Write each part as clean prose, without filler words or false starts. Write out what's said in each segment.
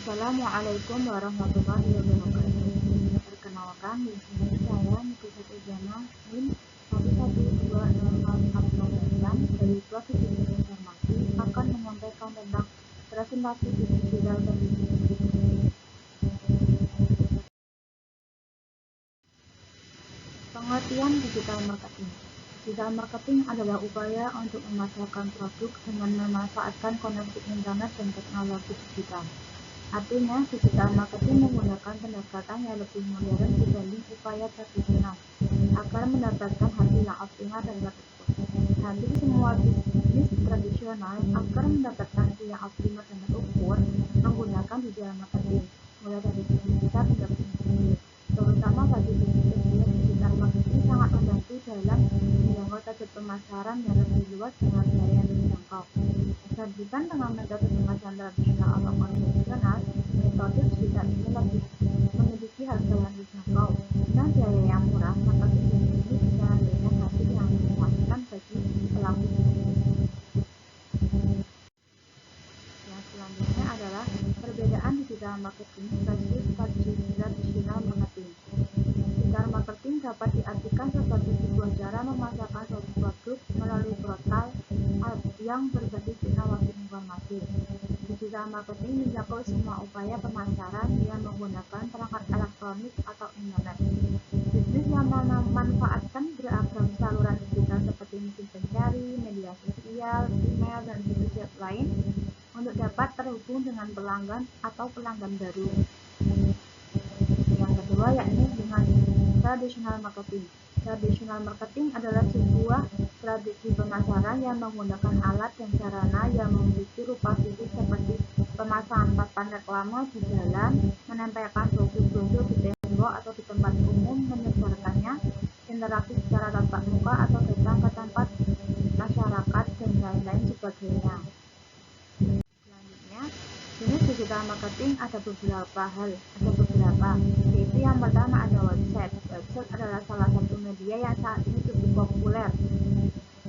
Assalamualaikum warahmatullahi wabarakatuh. Perkenalkan, di sini saya Nikita Ujana NIM 1120649 dari Profesi Informasi akan menyampaikan tentang presentasi digital tertutup. Pengertian digital marketing. Digital marketing adalah upaya untuk memasarkan produk dengan memanfaatkan koneksi internet dan teknologi digital. Artinya, digital marketing menggunakan pendekatan yang lebih modern dibanding upaya tradisional agar mendapatkan hasil yang optimal dan terukur. Hampir semua bisnis tradisional agar mendapatkan hasil yang optimal dan terukur menggunakan digital marketing, mulai dari bisnis besar hingga bisnis kecil. Terutama bagi bisnis kecil, digital marketing sangat membantu dalam menjangkau target pemasaran yang lebih luas dengan biaya yang terjangkau. Dibandingkan dengan metode pemasaran tradisional atau konvensional, metode digital ini lebih memiliki harga yang terjangkau dan biaya yang murah, maka bisnis ini bisa memberikan hasil yang memuaskan bagi pelaku bisnis. Yang selanjutnya adalah perbedaan digital marketing versus tradisional marketing. Digital marketing dapat diartikan sebagai sebuah cara memasarkan suatu produk melalui portal yang berbasis teknologi informasi. Digital marketing mencakup semua upaya pemasaran yang menggunakan perangkat elektronik atau internet. Bisnis yang memanfaatkan beragam saluran digital seperti mesin pencari, media sosial, email, dan situs web lain untuk dapat terhubung dengan pelanggan atau pelanggan baru. Yang kedua yakni dengan traditional marketing. Traditional marketing adalah sebuah strategi pemasaran yang menggunakan alat dan sarana yang memiliki rupa fisik seperti pemasangan papan reklame di jalan, menempelkan brosur-brosur di tembok atau di tempat umum, menyebarkannya, interaksi secara tatap muka atau datang ke tempat masyarakat, dan lain-lain sebagainya. Selanjutnya, jenis digital marketing ada beberapa, yaitu yang pertama ada website. Website adalah salah satu media yang saat ini cukup populer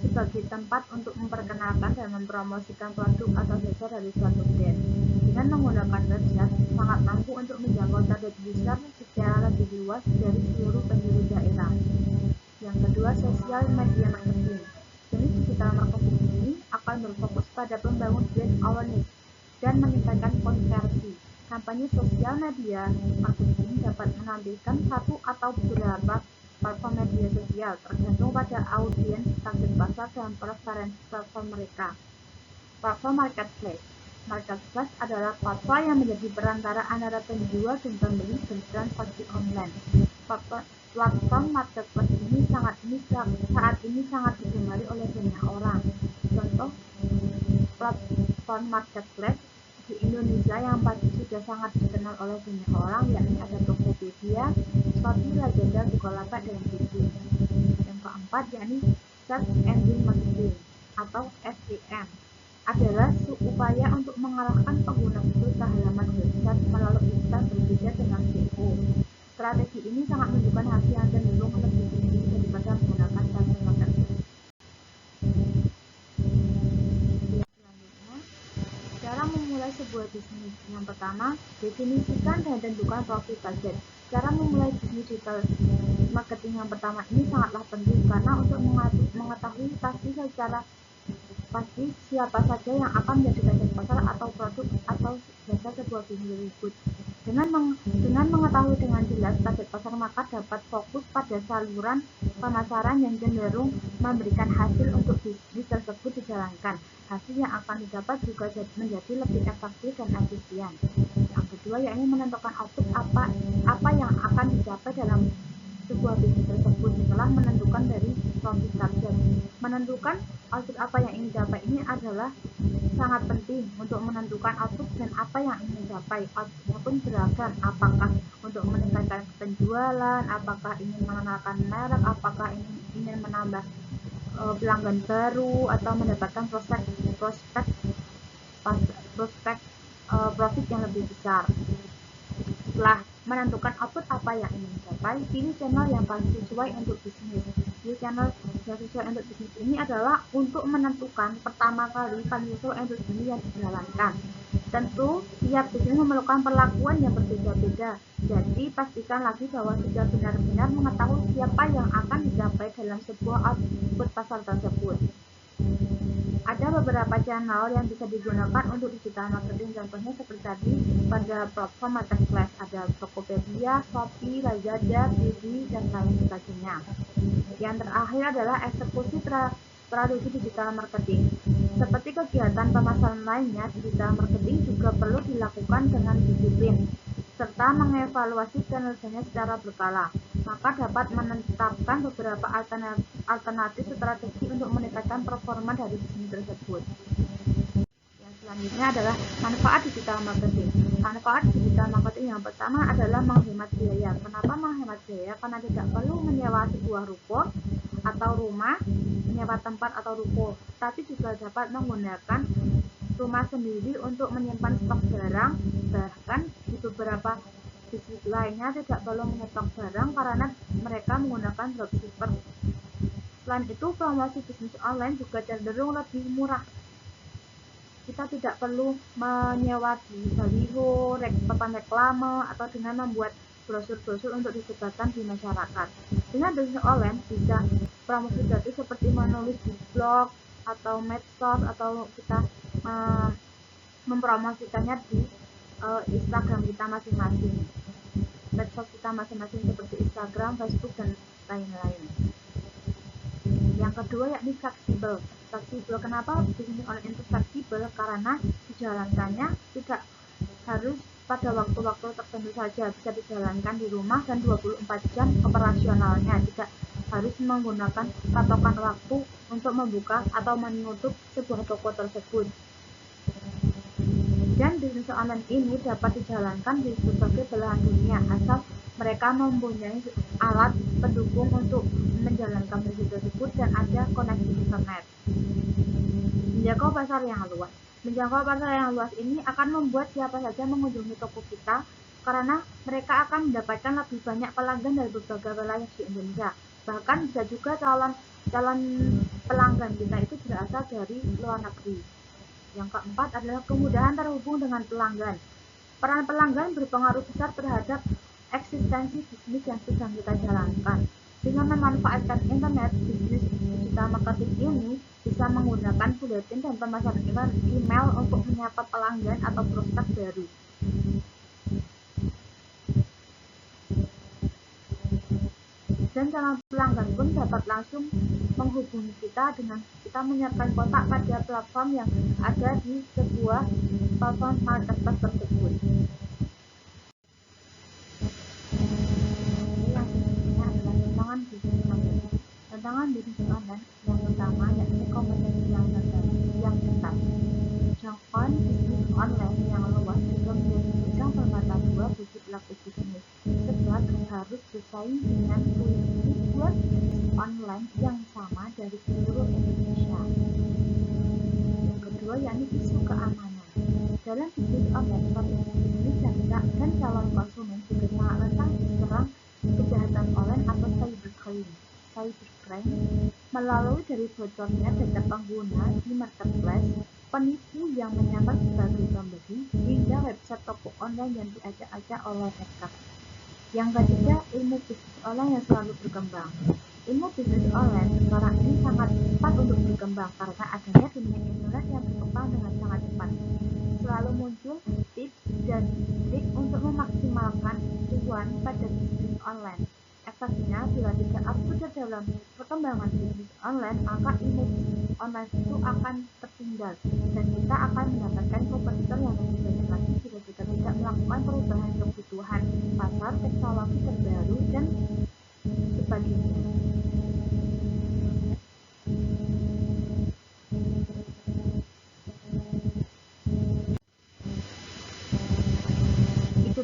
sebagai tempat untuk memperkenalkan dan mempromosikan produk atau jasa dari suatu brand. Dengan menggunakan website, sangat mampu untuk menjangkau target user secara lebih luas dari seluruh penjuru daerah. Yang kedua, social media marketing. Jenis digital marketing ini akan berfokus pada membangun brand awareness dan meningkatkan konversi. Kampanye sosial media marketing dapat menampilkan satu atau beberapa platform media sosial tergantung pada audiens, target pasar, dan preferensi platform mereka. Platform marketplace. Marketplace adalah platform yang menjadi perantara antara penjual dan pembeli bertransaksi online. Platform marketplace ini saat ini sangat digemari oleh banyak orang. Contoh platform marketplace di Indonesia yang pasti sudah sangat dikenal oleh banyak orang, yakni ada Tokopedia, Shopee, Lazada, Bukalapak, dan Kijing. Yang keempat yakni search engine marketing atau SEM adalah upaya untuk mengarahkan pengguna itu ke halaman website melalui iklan berbeda dengan SEO. Strategi ini sangat menunjukkan hasil yang cenderung lebih tinggi daripada menggunakan satu marketplace. Cara memulai sebuah bisnis. Yang pertama, definisikan dan tentukan profit budget. Cara memulai bisnis digital marketing yang pertama ini sangatlah penting karena untuk mengetahui pasti siapa saja yang akan menjadi target pasar atau produk atau jasa sebuah bisnis tersebut. Dengan mengetahui dengan jelas target pasar, maka dapat fokus pada saluran pemasaran yang cenderung memberikan hasil untuk bisnis tersebut dijalankan. Hasil yang akan didapat juga menjadi lebih efektif dan efisien. Yang kedua yakni menentukan output apa yang akan dicapai dalam sebuah bisnis tersebut. Setelah menentukan dari profit target, menentukan output apa yang ingin dicapai ini adalah sangat penting untuk menentukan output dan apa yang ingin dicapai. Outputnya pun beragam, apakah untuk meningkatkan penjualan, apakah ingin mengenalkan merek, apakah ingin menambah pelanggan baru, atau mendapatkan prospek profit yang lebih besar. Setelah menentukan output apa yang ingin dicapai, pilih channel yang paling sesuai untuk bisnis. Jadi channel yang sesuai untuk bisnis ini adalah untuk menentukan pertama kali paling sesuai untuk bisnis yang dijalankan. Tentu, tiap bisnis memerlukan perlakuan yang berbeda-beda. Jadi, pastikan lagi bahwa sudah benar-benar mengetahui siapa yang akan dicapai dalam sebuah output pasar tersebut. Ada beberapa channel yang bisa digunakan untuk digital marketing, contohnya seperti tadi pada platform marketplace ada Tokopedia, Shopee, Lazada, Blibli, dan lain sebagainya. Yang terakhir adalah eksekusi strategi digital marketing. Seperti kegiatan pemasaran lainnya, digital marketing juga perlu dilakukan dengan disiplin serta mengevaluasi kinerjanya secara berkala. Maka dapat menetapkan beberapa alternatif strategi untuk meningkatkan performa dari bisnis tersebut. Yang selanjutnya adalah manfaat digital marketing. Manfaat digital marketing yang pertama adalah menghemat biaya. Kenapa menghemat biaya? Karena tidak perlu menyewa sebuah ruko atau rumah, menyewa tempat atau ruko, tapi juga dapat menggunakan rumah sendiri untuk menyimpan stok barang. Bahkan di beberapa bisnis lainnya tidak perlu menyetok barang karena mereka menggunakan dropshipper. Selain itu, promosi bisnis online juga cenderung lebih murah. Kita tidak perlu menyewa di baliho, papan reklame, atau dengan membuat brosur-brosur untuk disebarkan di masyarakat. Dengan bisnis online bisa promosi gratis seperti menulis di blog atau medsos, atau kita mempromosikannya di Instagram kita masing-masing, medsos kita masing-masing seperti Instagram, Facebook, dan lain-lain. Yang kedua yakni fleksibel. Kenapa bisnis online itu fleksibel? Karena dijalankannya tidak harus pada waktu-waktu tertentu saja, bisa dijalankan di rumah dan 24 jam operasionalnya, tidak harus menggunakan patokan waktu untuk membuka atau menutup sebuah toko tersebut. Dan bisnis online ini dapat dijalankan di berbagai belahan dunia asal mereka mempunyai alat pendukung untuk menjalankan bisnis tersebut dan ada koneksi internet. Menjangkau pasar yang luas. Menjangkau pasar yang luas ini akan membuat siapa saja mengunjungi toko kita karena mereka akan mendapatkan lebih banyak pelanggan dari berbagai wilayah di Indonesia. Bahkan bisa juga calon pelanggan kita itu berasal dari luar negeri. Yang keempat adalah kemudahan terhubung dengan pelanggan. Peran pelanggan berpengaruh besar terhadap eksistensi bisnis yang sedang kita jalankan. Dengan memanfaatkan internet, bisnis digital marketing ini bisa menggunakan buletin dan pemasaran email untuk menyapa pelanggan atau prospek baru. Dan calon pelanggan pun dapat langsung menghubungi kita dengan kita menyiapkan kontak pada platform yang ada di sebuah platform marketplace tersebut. Yang selanjutnya adalah tantangan bisnis online. Tantangan bisnis online yang pertama yakni kompetisi yang ketat. Jangkauan bisnis online yang luas juga menjadi ujung permata dua bagi pelaku bisnis, sebab harus bersaing dengan ribuan bisnis online yang sama dari seluruh Indonesia. Yang kedua yakni isu keamanan. Dalam bisnis online, bisnis dan calon konsumen juga sangat rentan diserang kejahatan online atau cybercrime melalui dari bocornya data pengguna di marketplace, penipu yang menyamar sebagai pembeli, hingga website toko online yang diacak-acak oleh hacker. Yang ketiga, ilmu bisnis online yang selalu berkembang. Ilmu bisnis online sekarang ini sangat cepat untuk berkembang karena adanya dunia internet yang berkembang dengan sangat cepat. Selalu muncul tips dan trik untuk memaksimalkan cuan pada bisnis online. Efeknya, bila tidak up-to-date dalam perkembangan bisnis online, maka ilmu bisnis online itu akan tertinggal dan kita akan mendapatkan kompetitor yang lebih banyak lagi jika kita tidak melakukan perubahan kebutuhan pasar, teknologi terbaru, dan sebagainya.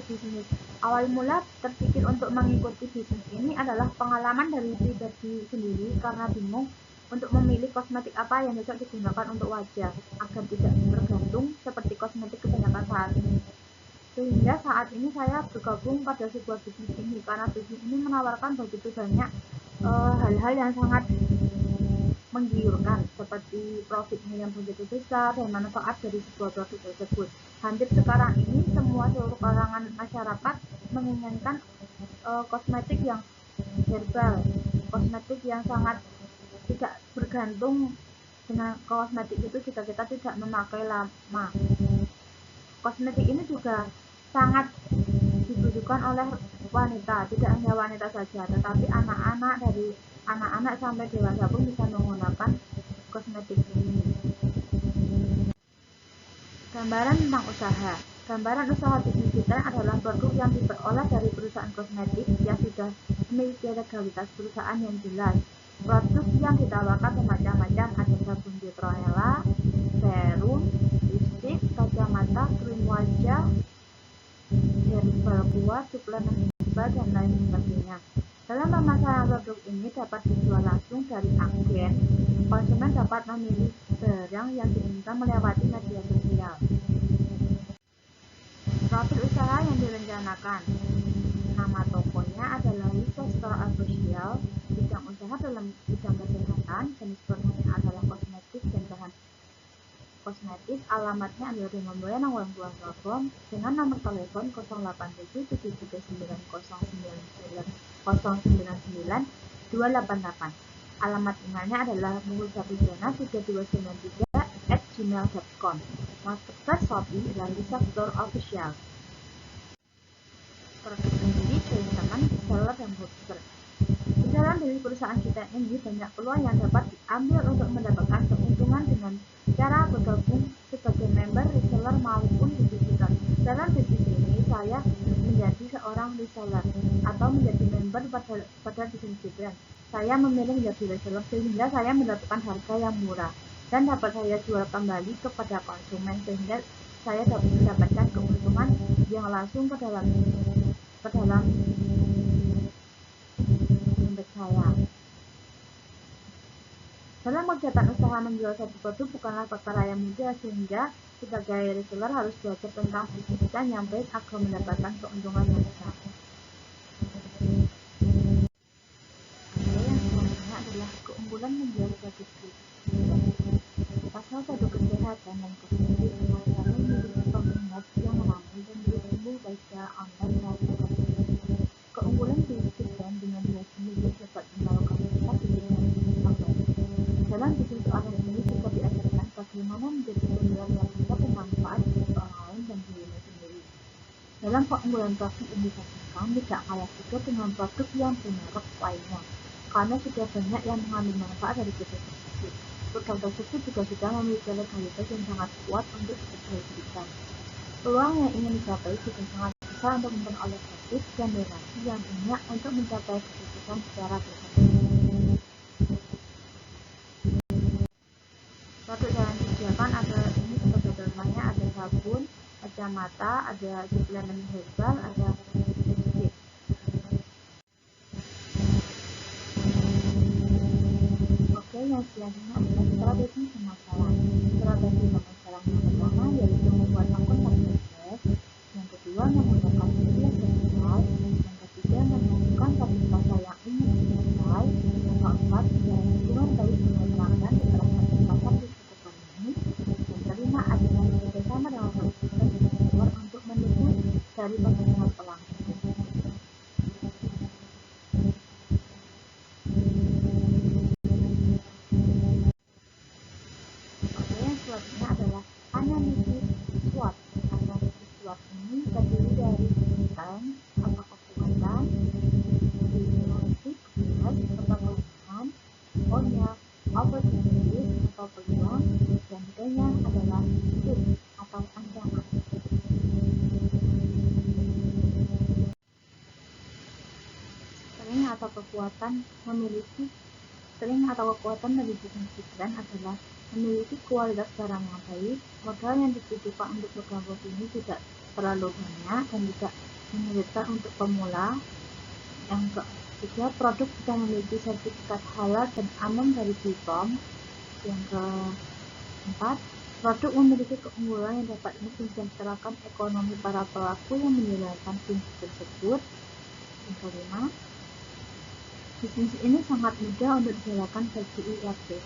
Bisnis. Awal mula terpikir untuk mengikuti bisnis ini adalah pengalaman dari pribadi sendiri karena bingung untuk memilih kosmetik apa yang cocok digunakan untuk wajah agar tidak bergantung seperti kosmetik kebanyakan saat ini. Sehingga saat ini saya bergabung pada sebuah bisnis ini karena bisnis ini menawarkan begitu banyak hal-hal yang sangat menggiurkan, seperti profitnya yang begitu besar dan manfaat dari sebuah produk tersebut. Hampir sekarang ini seluruh kalangan masyarakat menginginkan kosmetik yang herbal, kosmetik yang sangat tidak bergantung dengan kosmetik itu jika kita tidak memakai lama. Kosmetik ini juga sangat dibutuhkan oleh wanita, tidak hanya wanita saja, tetapi anak-anak, dari anak-anak sampai dewasa pun bisa menggunakan kosmetik ini. Gambaran tentang usaha. Gambaran usaha bisnis kita adalah produk yang diperoleh dari perusahaan kosmetik yang sudah memiliki legalitas perusahaan yang jelas. Produk yang ditawarkan bermacam-macam, ada sabun Petrohela, serum, lipstik, kacamata, krim wajah, herbal kuah, suplemen herbal, dan lain sebagainya. Dalam pemasaran produk ini dapat dijual langsung dari agen. Konsumen dapat memilih barang yang diinginkan melewati media sosial. Profil usaha yang direncanakan. Nama tokonya adalah Lisa Store Official. Bidang usaha dalam bidang kesehatan. Jenis produknya adalah kosmetik dan bahan kosmetik. Alamatnya adalah di Montblanc, Wangguan Telepon dengan nomor telepon 0877739099 Alamat emailnya adalah muhulsabujana3293@gmail.com. Marketplace Shopee adalah Lisa Store Official. Produk sendiri, teman-teman, seller dan broker. Di dalam diri perusahaan kita ini banyak peluang yang dapat diambil untuk mendapatkan keuntungan dengan cara bergabung sebagai member, reseller maupun distributor. Dalam bisnis ini saya menjadi seorang reseller atau menjadi member pada distributor. Saya memilih menjadi reseller sehingga saya mendapatkan harga yang murah dan dapat saya jual kembali kepada konsumen, sehingga saya dapat mendapatkan keuntungan yang langsung ke dalam dompet saya. Dalam kegiatan usaha menjual satu produk bukanlah perkara yang mudah, sehingga sebagai reseller harus belajar tentang bisnis yang baik agar mendapatkan keuntungan yang besar. Yang selanjutnya adalah keunggulan menjual produk pasar produk kesehatan dan kosmetik masalah memiliki peminat yang ramai dan bertumbuh baik secara online maupun offline. Keunggulan bisnis brand dengan jelas ini dapat melakukan kita online. Dalam bisnis online ini juga diajarkan bagaimana menjadi penjual yang bisa bermanfaat bagi orang lain dan dirinya sendiri. Dalam keunggulan produk ini dikatakan tidak kalah juga dengan produk yang bermerek lainnya, karena sudah banyak yang mengambil manfaat dari produk tersebut. Produk tersebut juga sudah memiliki legalitas yang sangat kuat untuk diperjualbelikan. Peluang yang ingin dicapai juga sangat besar untuk memperoleh profit dan donasi yang banyak untuk mencapai kesuksesan secara bersama. Produk yang disediakan ada ini sebagai contohnya ada sabun, kacamata, ada suplemen herbal, ada lipstick. Oke, yang selanjutnya adalah strategi pemasaran. Strategi pemasaran yang pertama yaitu membuat akun marketplace, yang kedua menggunakan media sosial, yang ketiga menemukan topik pasar yang ingin dicapai, yang keempat menjalin hubungan baik dengan pelanggan setelah masuk pasar di sekitar ini, yang kelima adalah bekerjasama dengan marketplace dan seller untuk menunggu dari pengenalan pelanggan. Selanjutnya adalah analisis SWOT. Analisis SWOT ini terdiri dari strength atau kekuatan, weakness atau kelemahan, O-nya opportunities atau peluang, dan T-nya adalah threat atau ancaman. Strength atau kekuatan dari bisnis brand adalah memiliki kualitas barang yang baik, modal yang dibutuhkan untuk bergabung ini tidak terlalu banyak dan tidak menyulitkan untuk pemula. Yang ketiga, produk bisa memiliki sertifikat halal dan aman dari BPOM. Yang keempat, produk memiliki keunggulan yang dapat mensejahterakan ekonomi para pelaku yang menjalankan bisnis tersebut. Yang kelima, Bisnis ini sangat mudah untuk dijalankan bagi IRT.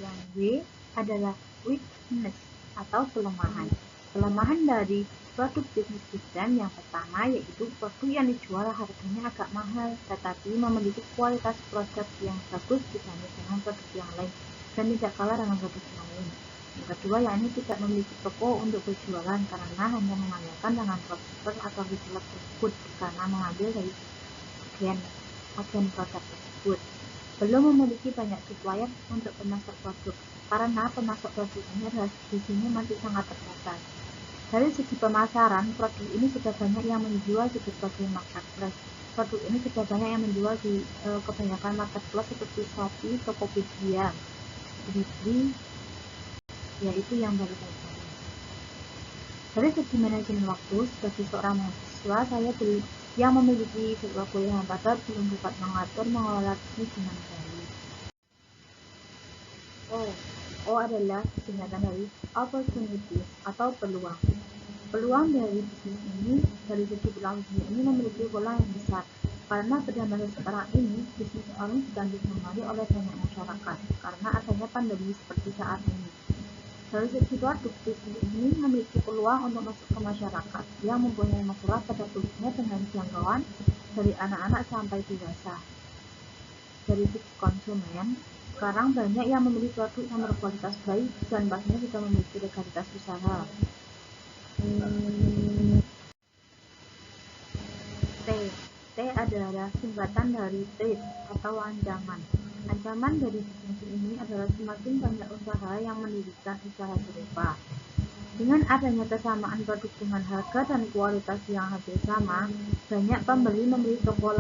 Yang W adalah weakness atau kelemahan. Kelemahan dari produk bisnis kita yang pertama yaitu produk yang dijual harganya agak mahal tetapi memiliki kualitas produk yang bagus dibanding dengan produk yang lain dan tidak kalah dengan produk yang lain. Yang kedua yakni tidak memiliki toko untuk berjualan karena hanya mengandalkan dengan dropshipper atau reseller tersebut karena mengambil dari agen produk tersebut. Belum memiliki banyak supplier untuk pemasok produk karena pemasok produk ini adalah di sini masih sangat terbatas. Dari segi pemasaran, produk ini sudah banyak yang menjual di berbagai marketplace. Produk ini sudah banyak yang menjual di kebanyakan marketplace seperti Shopee, Tokopedia, Blibli, yaitu yang baru saja. Dari segi manajemen waktu, sebagai seorang mahasiswa, saya yang memiliki jadwal kuliah yang padat belum dapat mengelola bisnis dengan baik. O adalah singkatan dari opportunity atau peluang. Peluang dari bisnis ini, dari segi peluang bisnis ini memiliki peluang yang besar. Karena pada masa sekarang ini, bisnis orang sedang digemari oleh banyak masyarakat karena adanya pandemi seperti saat ini. Dari segi produk, bisnis ini memiliki peluang untuk masuk ke masyarakat yang mempunyai masalah pada kulitnya dengan jangkauan dari anak-anak sampai dewasa. Dari segi konsumen, sekarang banyak yang memiliki produk yang berkualitas baik dan pastinya juga memiliki legalitas usaha. T adalah singkatan dari threat atau ancaman. Ancaman dari bisnis ini adalah semakin banyak usaha yang mendirikan usaha serupa. Dengan adanya kesamaan produk dengan harga dan kualitas yang hampir sama, banyak pembeli memilih toko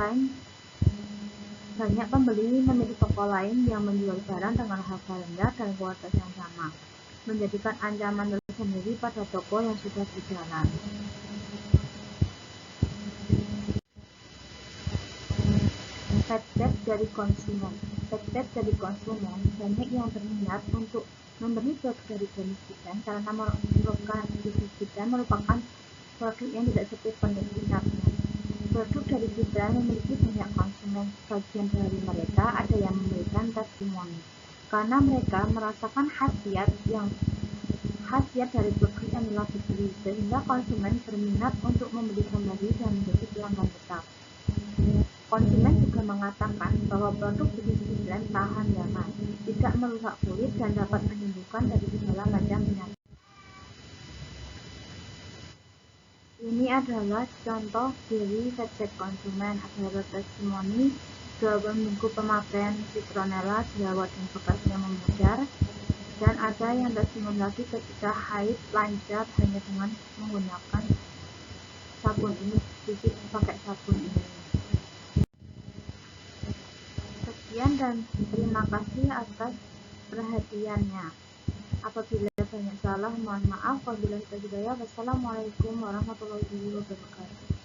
lain yang menjual barang dengan harga rendah dan kualitas yang sama, menjadikan ancaman tersendiri pada toko yang sudah berjalan. Feedback dari konsumen. Banyak yang berminat untuk membeli produk dari bisnis kita karena bisnis kita merupakan produk yang tidak seperti peminatnya. Produk dari kita memiliki banyak konsumen. Sebagian dari mereka ada yang memberikan testimoni karena mereka merasakan khasiat dari produk yang telah dibeli, sehingga konsumen berminat untuk membeli kembali dan menjadi pelanggan tetap. Konsumen juga mengatakan bahwa produk bisnis Brand tahan lama, tidak merusak kulit dan dapat menyembuhkan dari segala macam penyakit. Ini adalah contoh dari feedback konsumen. Ada testimoni 2 minggu pemakaian citronella jerawat dan bekasnya memudar, dan ada yang testimoni lagi ketika haid lancar hanya dengan menggunakan sabun ini, sedikit pakai sabun ini. Sekian dan terima kasih atas perhatiannya. Apabila banyak salah, mohon maaf. Wabillahi taufiq hidayah. Wassalamualaikum warahmatullahi wabarakatuh.